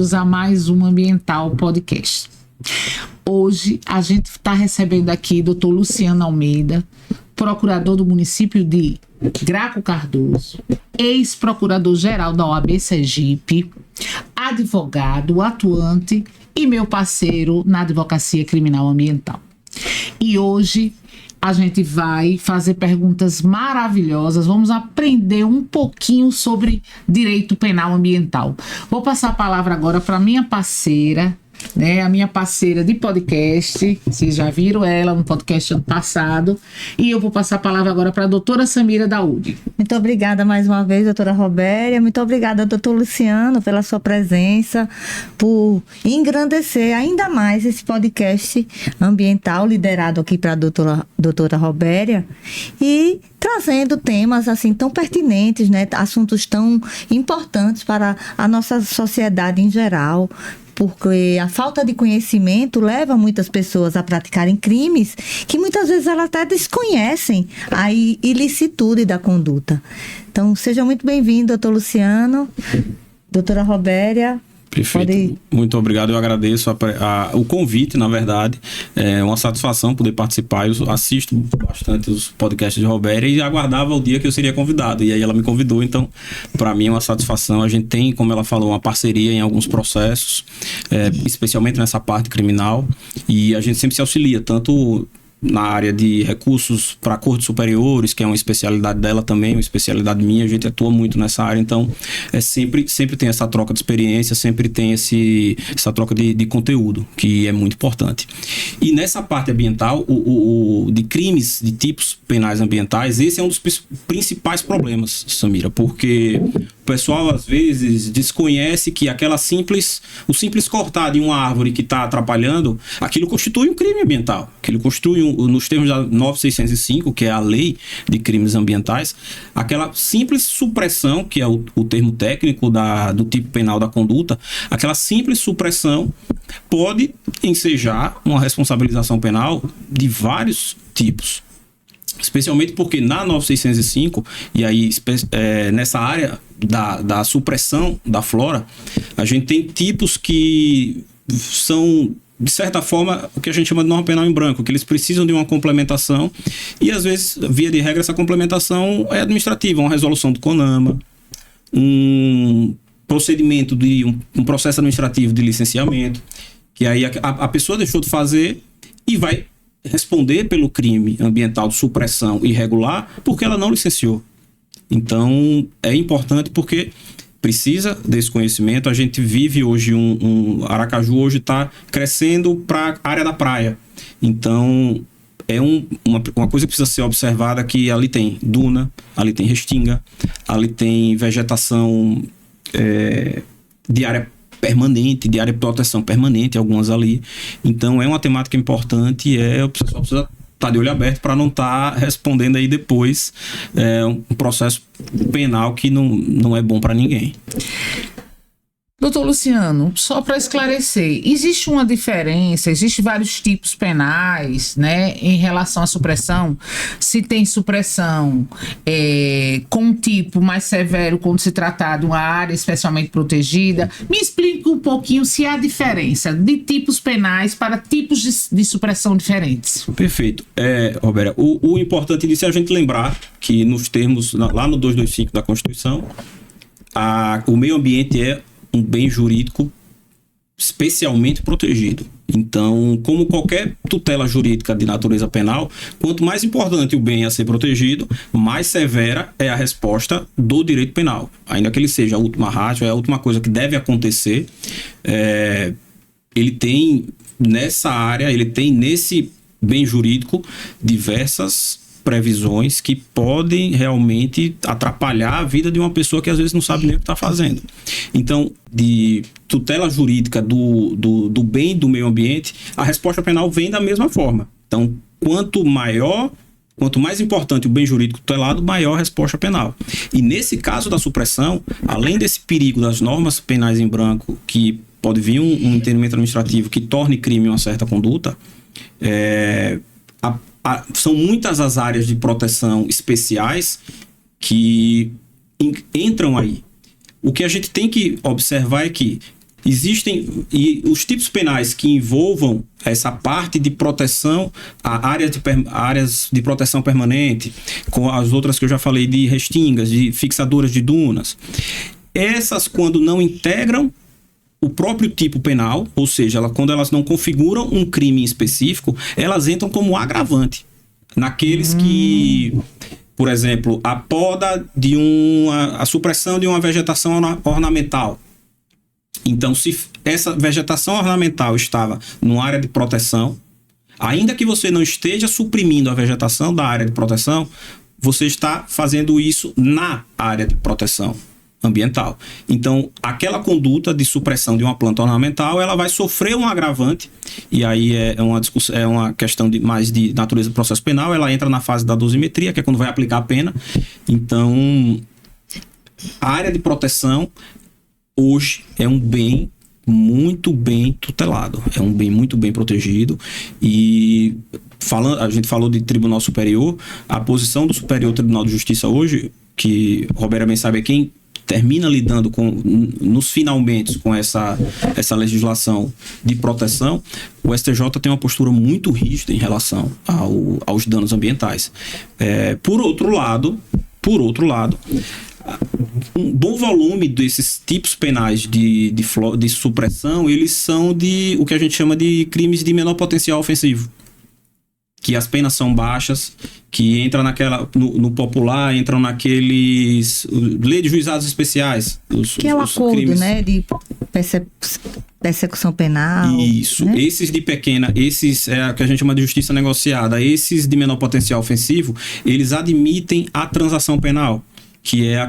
bem-vindos a mais um Ambiental Podcast. Hoje a gente está recebendo aqui o Dr. Luciano Almeida, procurador do município de Graco Cardoso, ex-procurador-geral da OAB Sergipe, advogado, atuante e meu parceiro na advocacia criminal ambiental. E hoje a gente vai fazer perguntas maravilhosas, vamos aprender um pouquinho sobre direito penal ambiental. Vou passar a palavra agora para minha parceira, a minha parceira de podcast, vocês já viram ela no podcast ano passado, e eu vou passar a palavra agora para a doutora Samira Daúde. Muito obrigada mais uma vez, doutora Robéria, muito obrigada, doutor Luciano, pela sua presença, por engrandecer ainda mais esse podcast ambiental, liderado aqui para a doutora Robéria, e trazendo temas assim tão pertinentes, assuntos tão importantes para a nossa sociedade em geral, porque a falta de conhecimento leva muitas pessoas a praticarem crimes que muitas vezes elas até desconhecem a ilicitude da conduta. Então, seja muito bem-vindo, doutor Luciano, doutora Robéria. Perfeito. Muito obrigado, eu agradeço o convite, na verdade. É uma satisfação poder participar. Eu assisto bastante os podcasts de Robéria e aguardava o dia que eu seria convidado. E aí ela me convidou, então, para mim é uma satisfação. A gente tem, como ela falou, uma parceria em alguns processos, especialmente nessa parte criminal, e a gente sempre se auxilia, tanto na área de recursos para cortes superiores, que é uma especialidade dela também, uma especialidade minha, a gente atua muito nessa área, então sempre tem essa troca de experiência, sempre tem essa troca de conteúdo, que é muito importante. E nessa parte ambiental, de crimes de tipos penais ambientais, esse é um dos principais problemas, Samira, porque o pessoal às vezes desconhece que o simples cortar de uma árvore que está atrapalhando, aquilo constitui um crime ambiental, aquilo constitui nos termos da 9605, que é a lei de crimes ambientais, aquela simples supressão, que é o termo técnico do tipo penal da conduta, aquela simples supressão pode ensejar uma responsabilização penal de vários tipos. Especialmente porque na 9605, e aí nessa área da supressão da flora, a gente tem tipos que são, de certa forma, o que a gente chama de norma penal em branco, que eles precisam de uma complementação e, às vezes, via de regra, essa complementação é administrativa, uma resolução do CONAMA, um procedimento um processo administrativo de licenciamento, que aí a pessoa deixou de fazer e vai responder pelo crime ambiental de supressão irregular porque ela não licenciou. Então, é importante porque precisa desse conhecimento. A gente vive hoje, Aracaju hoje está crescendo para a área da praia. Então, é uma coisa que precisa ser observada, que ali tem duna, ali tem restinga, ali tem vegetação de área permanente, de área de proteção permanente, algumas ali. Então, é uma temática importante e o pessoal precisa estar de olho aberto para não estar respondendo aí depois um processo penal que não é bom para ninguém. Doutor Luciano, só para esclarecer, existe uma diferença, existem vários tipos penais, em relação à supressão? Se tem supressão com um tipo mais severo quando se tratar de uma área especialmente protegida, me explique um pouquinho se há diferença de tipos penais para tipos de supressão diferentes. Perfeito. Roberta, o importante disso é a gente lembrar que nos termos, lá no 225 da Constituição, o meio ambiente é um bem jurídico especialmente protegido. Então, como qualquer tutela jurídica de natureza penal, quanto mais importante o bem a ser protegido, mais severa é a resposta do direito penal. Ainda que ele seja a última ratio, é a última coisa que deve acontecer. Ele tem nessa área, nesse bem jurídico, diversas previsões que podem realmente atrapalhar a vida de uma pessoa que às vezes não sabe nem o que está fazendo. Então, de tutela jurídica do bem do meio ambiente, a resposta penal vem da mesma forma. Então, quanto mais importante o bem jurídico tutelado, maior a resposta penal. E nesse caso da supressão, além desse perigo das normas penais em branco, que pode vir um entendimento administrativo que torne crime uma certa conduta, são muitas as áreas de proteção especiais que entram aí. O que a gente tem que observar é que Existem e os tipos penais que envolvam essa parte de proteção, áreas de proteção permanente, com as outras que eu já falei, de restingas, de fixadoras de dunas. Essas, quando não integram o próprio tipo penal, ou seja, quando elas não configuram um crime específico, elas entram como agravante. Naqueles que, por exemplo, a poda a supressão de uma vegetação ornamental. Então, se essa vegetação ornamental estava numa área de proteção, ainda que você não esteja suprimindo a vegetação da área de proteção, você está fazendo isso na área de proteção ambiental. Então, aquela conduta de supressão de uma planta ornamental, ela vai sofrer um agravante, e aí é uma questão mais de natureza do processo penal, ela entra na fase da dosimetria, que é quando vai aplicar a pena. Então, a área de proteção hoje é um bem muito bem tutelado, é um bem muito bem protegido. E a gente falou de Tribunal Superior, a posição do Superior Tribunal de Justiça hoje, que Roberta bem sabe, é quem termina lidando nos finalmente com essa legislação de proteção. O STJ tem uma postura muito rígida em relação aos danos ambientais. Por outro lado, um bom volume desses tipos penais de supressão, eles são de o que a gente chama de crimes de menor potencial ofensivo, que as penas são baixas, que entra no popular, entram naqueles lei de juizados especiais, que é o acordo, crimes, né, de persecução penal. Isso, né? Esses de pequena, esses é o que a gente chama de justiça negociada, esses de menor potencial ofensivo, eles admitem a transação penal, que é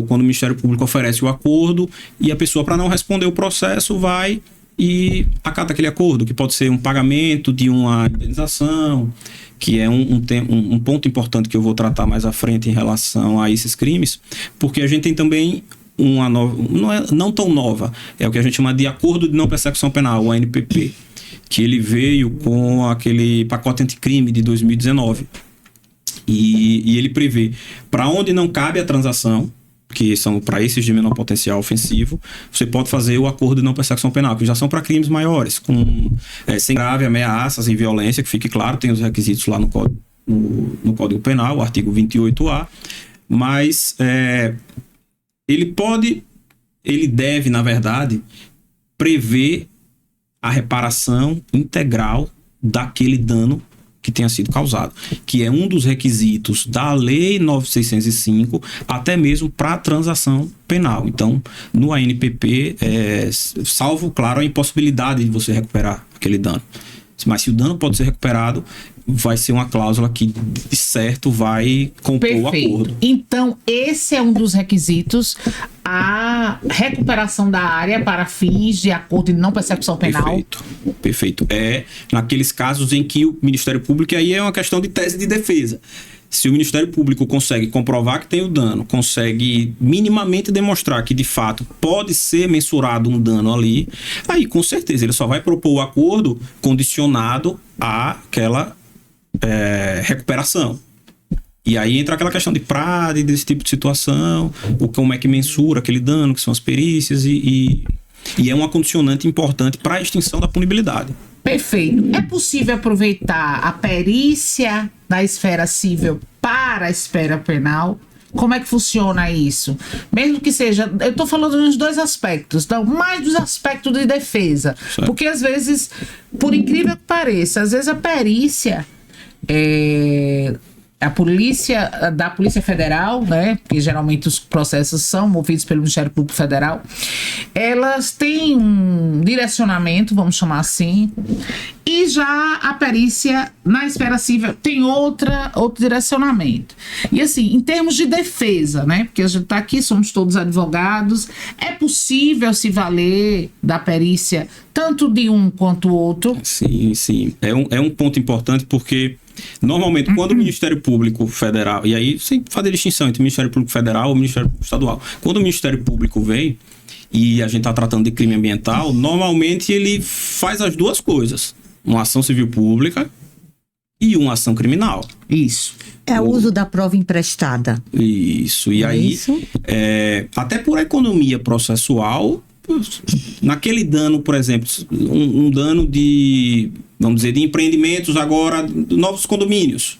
quando o Ministério Público oferece o acordo e a pessoa, para não responder o processo, vai e acata aquele acordo, que pode ser um pagamento de uma indenização, que é um ponto importante que eu vou tratar mais à frente em relação a esses crimes, porque a gente tem também uma nova, não tão nova, é o que a gente chama de Acordo de Não Persecução Penal, o ANPP, que ele veio com aquele pacote anticrime de 2019. E ele prevê, para onde não cabe a transação, que são para esses de menor potencial ofensivo, você pode fazer o acordo de não persecução penal, que já são para crimes maiores, sem grave ameaças e violência, que fique claro, tem os requisitos lá no Código Penal, o artigo 28A, mas ele deve, na verdade, prever a reparação integral daquele dano que tenha sido causado, que é um dos requisitos da Lei 9.605, até mesmo para a transação penal. Então, no ANPP, salvo, claro, a impossibilidade de você recuperar aquele dano. Mas se o dano pode ser recuperado, vai ser uma cláusula que, de certo, vai compor o acordo. Então, esse é um dos requisitos, a recuperação da área para fins de acordo de não persecução penal. Perfeito. É naqueles casos em que o Ministério Público, aí é uma questão de tese de defesa. Se o Ministério Público consegue comprovar que tem o dano, consegue minimamente demonstrar que, de fato, pode ser mensurado um dano ali, aí, com certeza, ele só vai propor o acordo condicionado àquela recuperação. E aí entra aquela questão de PRAD, desse tipo de situação, como é que mensura aquele dano, que são as perícias, e é uma condicionante importante para a extinção da punibilidade. Perfeito. É possível aproveitar a perícia da esfera civil para a esfera penal? Como é que funciona isso? Mesmo que seja... Eu estou falando dos dois aspectos, então, mais dos aspectos de defesa. Certo. Porque, às vezes, por incrível que pareça, às vezes a perícia... da Polícia Federal, né, porque geralmente os processos são movidos pelo Ministério Público Federal, elas têm um direcionamento, vamos chamar assim, e já a perícia na esfera civil tem outro direcionamento. E assim, em termos de defesa, né, porque a gente está aqui, somos todos advogados, é possível se valer da perícia tanto de um quanto o outro? Sim. É um ponto importante porque normalmente, quando o Ministério Público Federal, e aí sem fazer distinção entre o Ministério Público Federal e o Ministério Público Estadual, quando o Ministério Público vem e a gente está tratando de crime ambiental, normalmente ele faz as duas coisas, uma ação civil pública e uma ação criminal. Isso. É o uso da prova emprestada. Isso. E aí, até por economia processual, naquele dano, por exemplo, um dano de, vamos dizer, de empreendimentos agora, novos condomínios.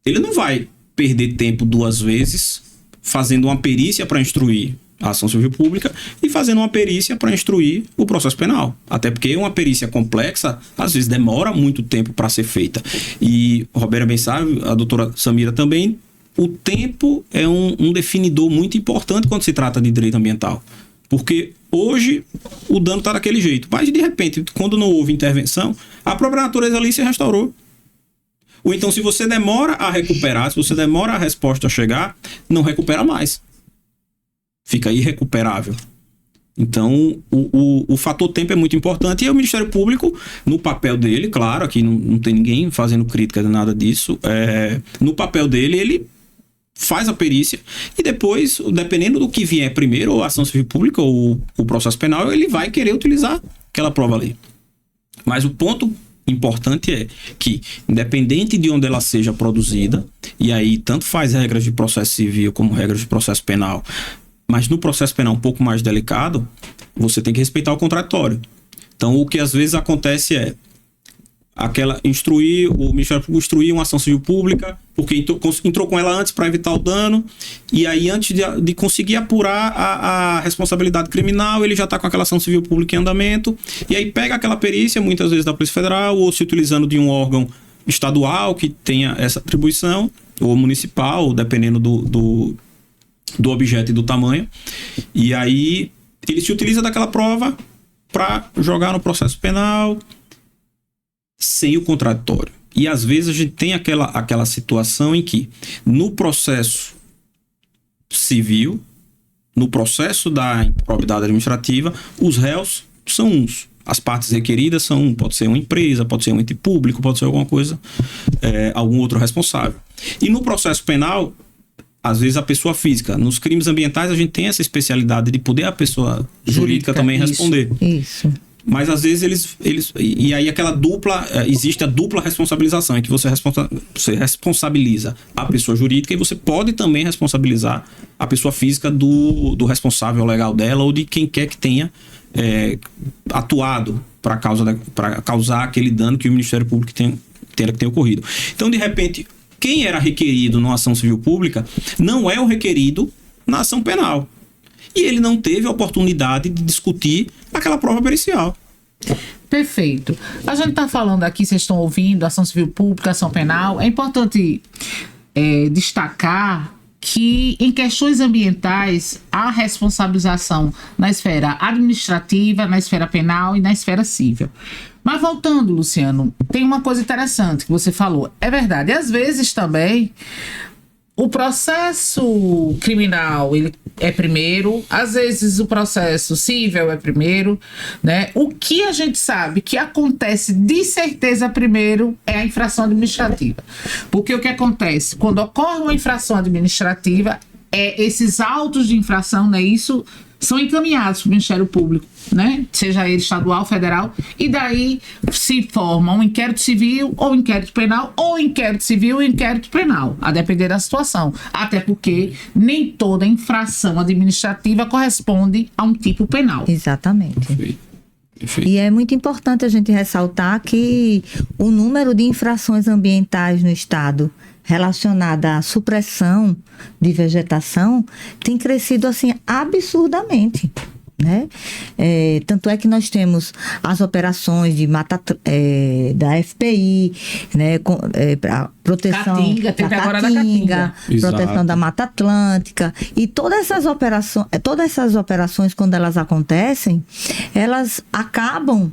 Ele não vai perder tempo 2 vezes fazendo uma perícia para instruir a ação civil pública e fazendo uma perícia para instruir o processo penal. Até porque uma perícia complexa, às vezes, demora muito tempo para ser feita. E o Roberto bem sabe, a doutora Samira também, o tempo é um definidor muito importante quando se trata de direito ambiental. Porque hoje o dano está daquele jeito. Mas, de repente, quando não houve intervenção, a própria natureza ali se restaurou. Ou então, se você demora a recuperar, se você demora a resposta a chegar, não recupera mais. Fica irrecuperável. Então, o fator tempo é muito importante. E o Ministério Público, no papel dele, claro, aqui não tem ninguém fazendo crítica de nada disso, no papel dele, ele faz a perícia e depois, dependendo do que vier primeiro, ou a ação civil pública ou o processo penal, ele vai querer utilizar aquela prova ali. Mas o ponto importante é que, independente de onde ela seja produzida, e aí tanto faz regras de processo civil como regras de processo penal, mas no processo penal um pouco mais delicado, você tem que respeitar o contraditório. Então, o que às vezes acontece é o Ministério Público instruir uma ação civil pública, porque entrou com ela antes para evitar o dano, e aí antes de conseguir apurar a responsabilidade criminal, ele já está com aquela ação civil pública em andamento, e aí pega aquela perícia, muitas vezes da Polícia Federal, ou se utilizando de um órgão estadual que tenha essa atribuição, ou municipal, dependendo do objeto e do tamanho, e aí ele se utiliza daquela prova para jogar no processo penal sem o contraditório. E às vezes a gente tem aquela situação em que no processo civil, no processo da improbidade administrativa, os réus são uns. As partes requeridas são pode ser uma empresa, pode ser um ente público, pode ser alguma coisa, algum outro responsável. E no processo penal, às vezes a pessoa física. Nos crimes ambientais a gente tem essa especialidade de poder a pessoa jurídica também responder. Isso. Mas às vezes eles e aí existe a dupla responsabilização, em que você responsabiliza a pessoa jurídica e você pode também responsabilizar a pessoa física do responsável legal dela ou de quem quer que tenha atuado para causar aquele dano que o Ministério Público tenha ocorrido. Então, de repente, quem era requerido numa ação civil pública não é o requerido na ação penal. E ele não teve a oportunidade de discutir aquela prova pericial. Perfeito. A gente está falando aqui, vocês estão ouvindo, ação civil pública, ação penal. É importante destacar que em questões ambientais há responsabilização na esfera administrativa, na esfera penal e na esfera civil. Mas voltando, Luciano, tem uma coisa interessante que você falou. É verdade, às vezes também o processo criminal ele é primeiro, às vezes o processo civil é primeiro, né? O que a gente sabe que acontece de certeza primeiro é a infração administrativa. Porque o que acontece? Quando ocorre uma infração administrativa, esses autos de infração, né? Isso são encaminhados para o Ministério Público, né? Seja ele estadual, federal, e daí se forma um inquérito civil ou inquérito penal, ou inquérito civil e inquérito penal, a depender da situação. Até porque nem toda infração administrativa corresponde a um tipo penal. Exatamente. Perfeito. E é muito importante a gente ressaltar que o número de infrações ambientais no estado relacionada à supressão de vegetação tem crescido assim absurdamente, né? Tanto é que nós temos as operações de da FPI, né, para proteção Caatinga, tem agora da Caatinga. Proteção Exato. da Mata Atlântica, e todas essas operações quando elas acontecem, elas acabam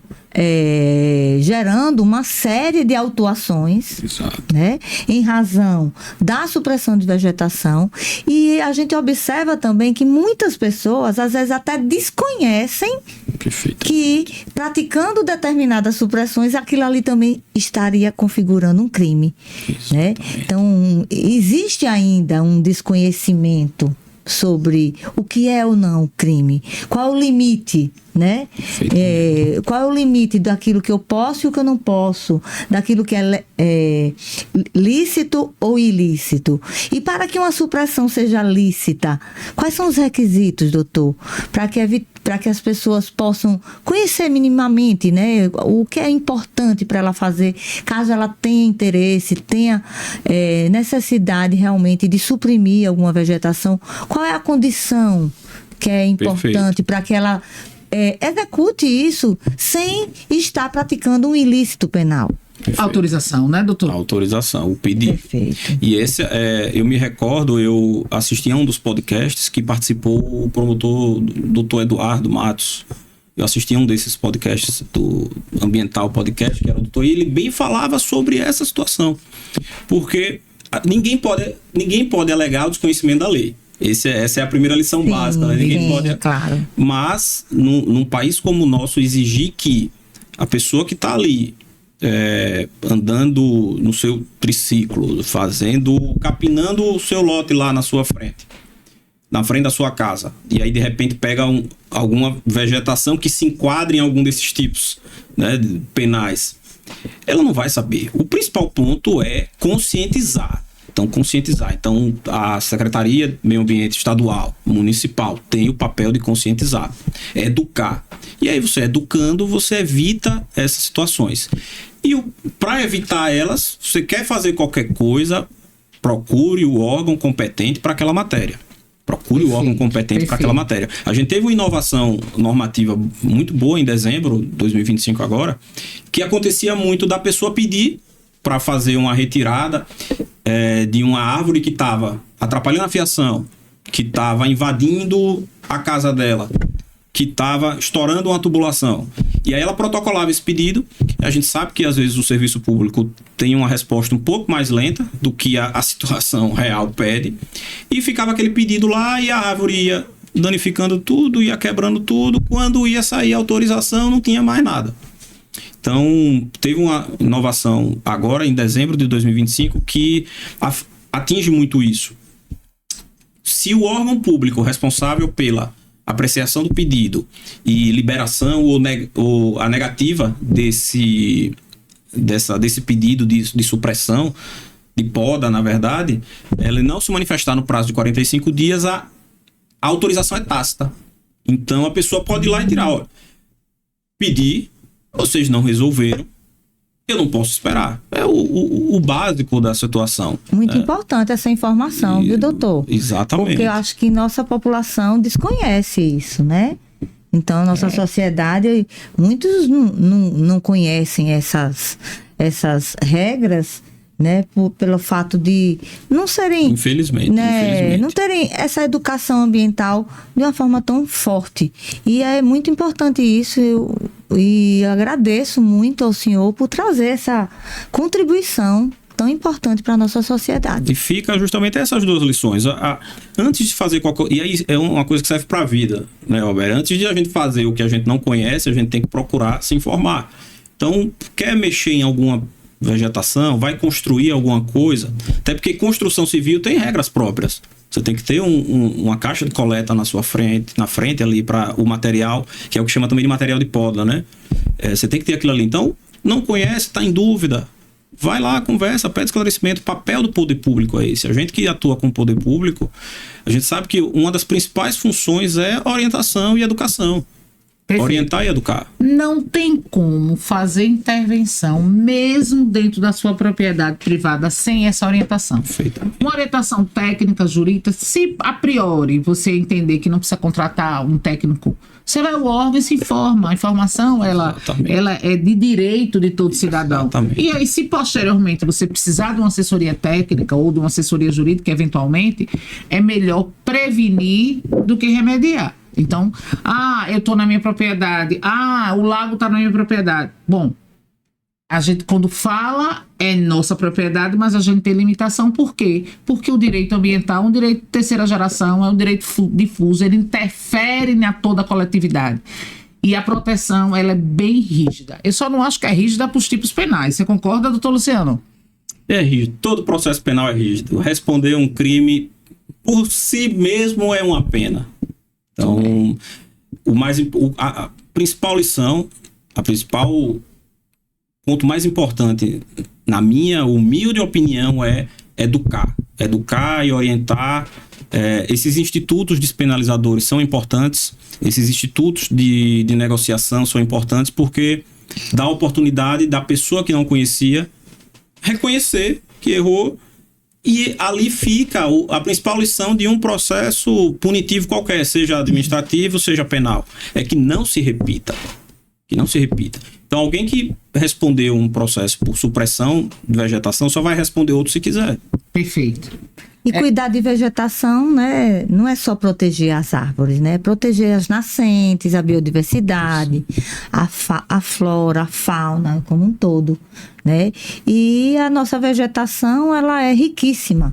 gerando uma série de autuações, Exato. né, em razão da supressão de vegetação, e a gente observa também que muitas pessoas às vezes até desconhecem Perfeito. que praticando determinadas supressões aquilo ali também estaria configurando um crime, né? Então existe ainda um desconhecimento sobre o que é ou não crime, qual o limite, né? Qual é o limite daquilo que eu posso e o que eu não posso, daquilo que é lícito ou ilícito. E para que uma supressão seja lícita, quais são os requisitos, doutor? Para para que as pessoas possam conhecer minimamente, né, o que é importante para ela fazer, caso ela tenha interesse, tenha necessidade realmente de suprimir alguma vegetação, qual é a condição que é importante para que ela execute isso sem estar praticando um ilícito penal. Perfeito. Autorização, né, doutor? Autorização, o pedir. Perfeito. E esse, eu me recordo, eu assisti a um dos podcasts que participou o promotor doutor Eduardo Matos. Eu assisti a um desses podcasts do Ambiental Podcast, que era o doutor, e ele bem falava sobre essa situação. Porque ninguém pode alegar o desconhecimento da lei. Essa é a primeira lição básica, né? Ninguém pode. Claro. Mas, num país como o nosso, exigir que a pessoa que está ali andando no seu triciclo, capinando o seu lote lá na sua frente, na frente da sua casa, e aí de repente pega alguma vegetação que se enquadre em algum desses tipos, né, penais, ela não vai saber. O principal ponto é conscientizar. Então, a Secretaria de Meio Ambiente Estadual, Municipal, tem o papel de conscientizar, educar. E aí você educando, você evita essas situações. E para evitar elas, você quer fazer qualquer coisa, procure o órgão competente para aquela matéria. Procure o órgão competente para aquela matéria. A gente teve uma inovação normativa muito boa em dezembro de 2025 agora, que acontecia muito da pessoa pedir para fazer uma retirada de uma árvore que estava atrapalhando a fiação, que estava invadindo a casa dela, que estava estourando uma tubulação. E aí ela protocolava esse pedido. A gente sabe que às vezes o serviço público tem uma resposta um pouco mais lenta do que a situação real pede. E ficava aquele pedido lá e a árvore ia danificando tudo, ia quebrando tudo. Quando ia sair a autorização, não tinha mais nada. Então, teve uma inovação agora, em dezembro de 2025, que atinge muito isso. Se o órgão público responsável pela apreciação do pedido e liberação ou a negativa desse pedido de supressão, de poda, na verdade, ele não se manifestar no prazo de 45 dias, a autorização é tácita. Então, a pessoa pode ir lá e tirar, olha, pedir, vocês não resolveram, eu não posso esperar. É o básico da situação. Muito importante essa informação, viu, doutor? Exatamente. Porque eu acho que nossa população desconhece isso, né? Então, nossa sociedade, muitos não conhecem essas regras, né? Pelo fato de não serem... Infelizmente. Não terem essa educação ambiental de uma forma tão forte. E é muito importante isso. E agradeço muito ao senhor por trazer essa contribuição tão importante para a nossa sociedade. E fica justamente essas duas lições. Antes de fazer qualquer... E aí é uma coisa que serve para a vida, né, Roberto? Antes de a gente fazer o que a gente não conhece, a gente tem que procurar se informar. Então, quer mexer em alguma vegetação, vai construir alguma coisa, até porque construção civil tem regras próprias. Você tem que ter uma caixa de coleta na frente ali para o material, que é o que chama também de material de poda, né? Você tem que ter aquilo ali. Então, não conhece, está em dúvida, vai lá, conversa, pede esclarecimento. O papel do poder público é esse. A gente que atua com o poder público, a gente sabe que uma das principais funções é orientação e educação. Perfeito. Orientar e educar. Não tem como fazer intervenção, mesmo dentro da sua propriedade privada, sem essa orientação. Perfeito. Uma orientação técnica, jurídica, se a priori você entender que não precisa contratar um técnico, você vai ao órgão e se informa. A informação, ela é de direito de todo cidadão. Exatamente. E aí, se posteriormente você precisar de uma assessoria técnica ou de uma assessoria jurídica, eventualmente, é melhor prevenir do que remediar. Então, eu estou na minha propriedade, o lago está na minha propriedade. Bom, a gente quando fala é nossa propriedade, mas a gente tem limitação. Por quê? Porque o direito ambiental é um direito de terceira geração, é um direito difuso, ele interfere na toda a coletividade. E a proteção, ela é bem rígida. Eu só não acho que é rígida para os tipos penais. Você concorda, doutor Luciano? É rígido. Todo processo penal é rígido. Responder um crime por si mesmo é uma pena. Então, a principal lição, ponto mais importante, na minha humilde opinião, é educar e orientar. Esses institutos despenalizadores são importantes, esses institutos de negociação são importantes porque dá a oportunidade da pessoa que não conhecia reconhecer que errou, e ali fica a principal lição de um processo punitivo qualquer, seja administrativo, seja penal, é que não se repita. Então, alguém que respondeu um processo por supressão de vegetação só vai responder outro se quiser. Perfeito. E cuidar de vegetação, né, não é só proteger as árvores, né? Proteger as nascentes, a biodiversidade, a flora, a fauna como um todo, né? E a nossa vegetação, ela é riquíssima.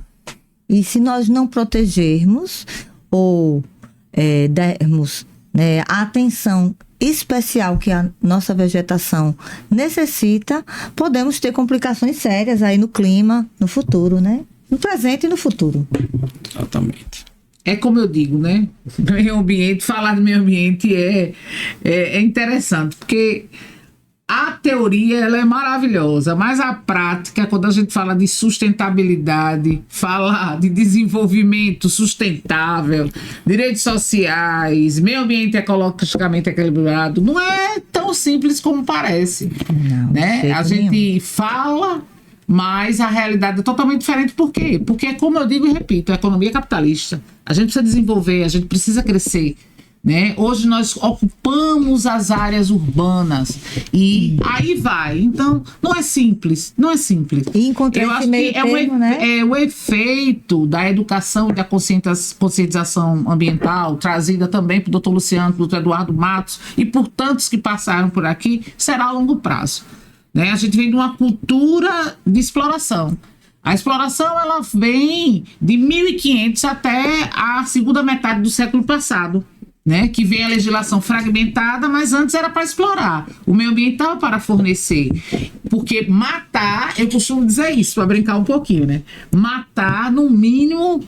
E se nós não protegermos ou dermos, né, a atenção especial que a nossa vegetação necessita, podemos ter complicações sérias aí no clima, no futuro, né? No presente e no futuro. Exatamente. É como eu digo, né? Meio ambiente, falar do meio ambiente é interessante, porque a teoria ela é maravilhosa, mas a prática, quando a gente fala de sustentabilidade, fala de desenvolvimento sustentável, direitos sociais, meio ambiente ecologicamente equilibrado, não é tão simples como parece. Não, né? A gente fala, mas a realidade é totalmente diferente. Por quê? Porque, como eu digo e repito, a economia é capitalista. A gente precisa desenvolver, a gente precisa crescer. Né? Hoje nós ocupamos as áreas urbanas e aí vai. Então, não é simples. E encontrar esse meio termo, né? É o efeito da educação e da conscientização ambiental, trazida também por Dr. Luciano, por Dr. Eduardo Matos e por tantos que passaram por aqui, será a longo prazo. Né? A gente vem de uma cultura de exploração. A exploração ela vem de 1500 até a segunda metade do século passado. Né, que vem a legislação fragmentada, mas antes era para explorar. O meio ambiente estava para fornecer. Porque matar, eu costumo dizer isso, para brincar um pouquinho, né? Matar, no mínimo,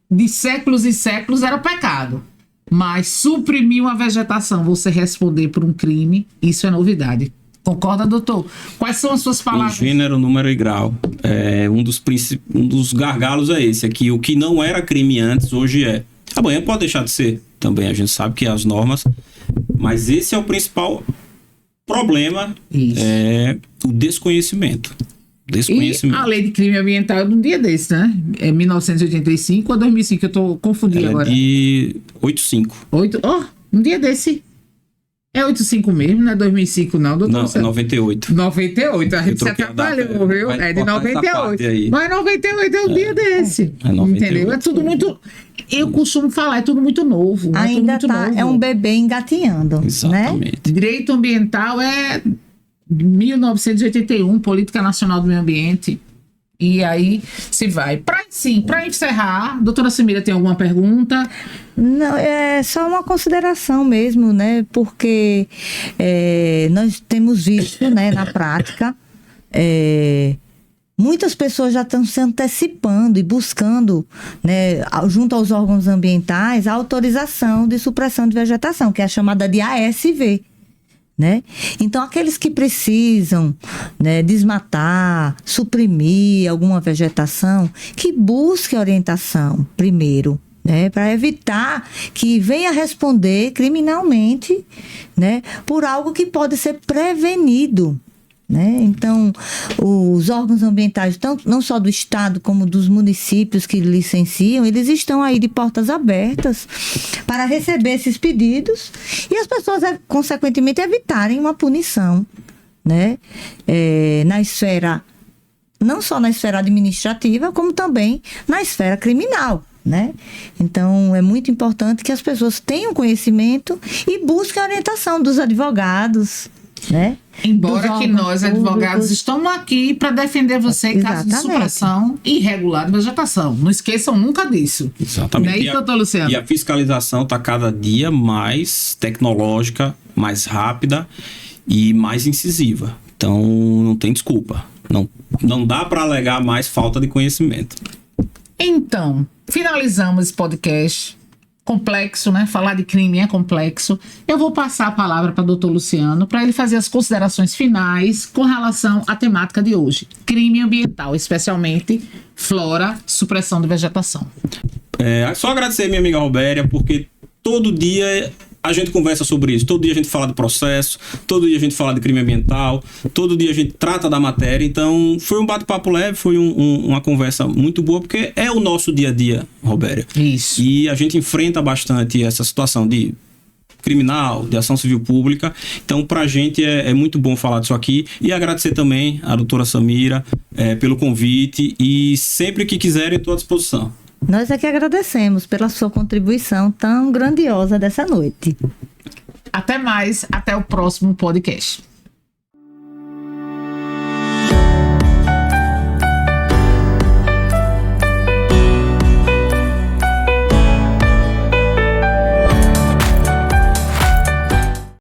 de séculos e séculos, era pecado. Mas suprimir uma vegetação, você responder por um crime, isso é novidade. Concorda, doutor? Quais são as suas palavras? Em gênero, número e grau. Um dos gargalos é esse, é que o que não era crime antes, hoje é. Amanhã pode deixar de ser. Também a gente sabe que as normas, mas esse é o principal problema, o desconhecimento. E a lei de crime ambiental é de um dia desse, né? É 1985 ou 2005, eu tô confundindo agora. É de 85. Um dia desse. É 85 mesmo, não é 2005 não, doutor? Não, é 98. 98, a gente se atrapalhou, viu? É de 98. Mas 98 é um dia desse. É 98. Entendeu? É tudo muito... Eu costumo falar, é tudo muito novo. Ainda tudo muito novo. É um bebê engatinhando. Exatamente. Né? Direito ambiental é 1981, Política Nacional do Meio Ambiente. E aí se vai. Para encerrar, doutora Semira, tem alguma pergunta? Não, é só uma consideração mesmo, né? Porque nós temos visto, né, na prática, muitas pessoas já estão se antecipando e buscando, né, junto aos órgãos ambientais, a autorização de supressão de vegetação, que é a chamada de ASV. Né? Então, aqueles que precisam, né, desmatar, suprimir alguma vegetação, que busque orientação primeiro, né, para evitar que venha responder criminalmente, né, por algo que pode ser prevenido. Né? Então, os órgãos ambientais, não só do Estado como dos municípios que licenciam, eles estão aí de portas abertas para receber esses pedidos e as pessoas, consequentemente, evitarem uma punição, né? Na esfera, não só na esfera administrativa, como também na esfera criminal. Né? Então, é muito importante que as pessoas tenham conhecimento e busquem a orientação dos advogados, né? Embora que nós, advogados, estamos aqui para defender você em caso de supressão irregular de vegetação. Não esqueçam nunca disso. Exatamente. Né, doutor Luciano? E a fiscalização está cada dia mais tecnológica, mais rápida e mais incisiva. Então, não tem desculpa. Não dá para alegar mais falta de conhecimento. Então, finalizamos esse podcast. complexo, né? Falar de crime é complexo. Eu vou passar a palavra para o doutor Luciano para ele fazer as considerações finais com relação à temática de hoje. Crime ambiental, especialmente flora, supressão de vegetação. Só agradecer a minha amiga Robéria, porque todo dia a gente conversa sobre isso. Todo dia a gente fala do processo, todo dia a gente fala de crime ambiental, todo dia a gente trata da matéria. Então, foi um bate-papo leve, foi uma conversa muito boa, porque é o nosso dia a dia, Robéria. Isso. E a gente enfrenta bastante essa situação de criminal, de ação civil pública. Então, pra gente é muito bom falar disso aqui. E agradecer também a doutora Samira pelo convite. E sempre que quiserem, estou à disposição. Nós é que agradecemos pela sua contribuição tão grandiosa dessa noite. Até mais, até o próximo podcast.